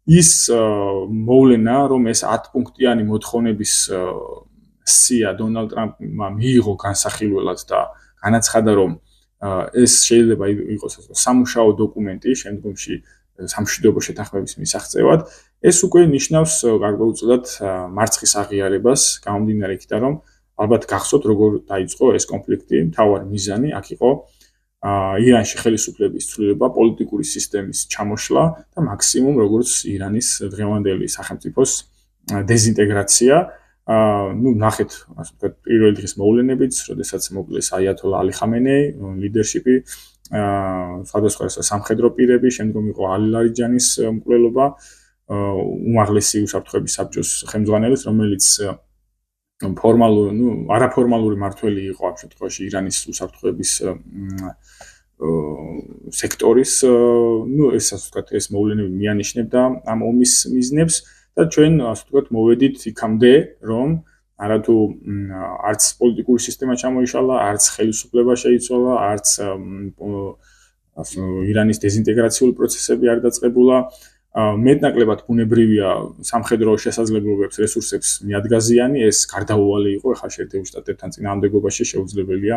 ის მოვლენა, რომ ეს 10 პუნქტიანი მოთხოვნების სია დონალდ ტრამპმა მიიღო განსახილველად და განაცხადა, რომ ეს შეიძლება იყოს სამუშაო დოკუმენტი შემდგომში სამშვიდობო შეთანხმების მისაღწევად, ეს უკვე ნიშნავს გარკვეულწილად მარცხის აღიარებას, გამომდინარე იქიდან, რომ ალბათ გახსოვთ, როგორ დაიწყო ეს კონფლიქტი, მთავარი მიზანი აქ იყო ირანში ხელისუფლების ცვლილება, პოლიტიკური სისტემის ჩამოშლა და მაქსიმუმ როგორც ირანის დღევანდელი სახელმწიფოს დეზინტეგრაცია. ნახეთ, ასე ვთქვათ, პირველი დღის მოვლენებიც, როდესაც მოკლეს აიათოლა ალი ხამენეი, ლიდერშიპი, სხვადასხვა სამხედრო პირები, შემდგომ იყო ალი ლარიჯანის მკვლელობა, უმაღლესი უსაფრთხოების საბჭოს ხელმძღვანელიც, რომელიც არაფორმალური მართველი იყო ამ შემთხვევაში ირანის უსაფრთხოების სექტორის, ეს ასე ვთქვათ, ეს მოვლენები მიანიშნებდა ამ ომის მიზნებს და ჩვენ ასე ვთქვათ, მოვედით იქამდე, რომ არათუ არც პოლიტიკური სისტემა ჩამოიშალა, არც ხელისუფლება შეიცვალა, არც ირანის დეზინტეგრაციული პროცესები არ დაწყებულა. მეტნაკლებად ბუნებრივია სამხედრო შესაძლებლობებს, რესურსებს მიადგაზიანი, ეს გარდაუვალი იყო, ახლა შეერთებულ შტატებთან წინააღმდეგობაში შეუძლებელია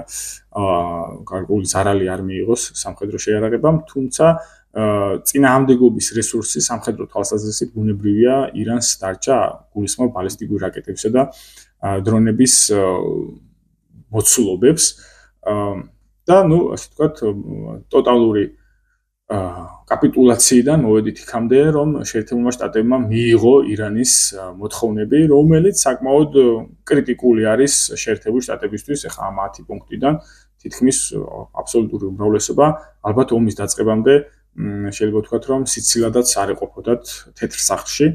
გარკვეული ზარალი არ მიიღოს სამხედრო შეიარაღებამ, თუმცა წინააღმდეგობის რესურსი სამხედრო თვალსაზრისით ბუნებრივია ირანს დარჩა გულისხმობ ბალისტიკური რაკეტებისა და დრონების მოცულობებს და ასე ვთქვათ, ტოტალური კაპიტულაციიდან მოვედით იქამდე, რომ შეერთებულმა შტატებმა მიიღო ირანის მოთხოვნები, რომელიც საკმაოდ კრიტიკული არის შეერთებული შტატებისთვის, ახლა ამ 10 პუნქტიდან თითქმის აბსოლუტური უმრავლესობა, ალბათ ომის დაწყებამდე შეიძლება ვთქვათ, რომ სიცილადაც არ ეყოფოდათ თეთრ სახლში.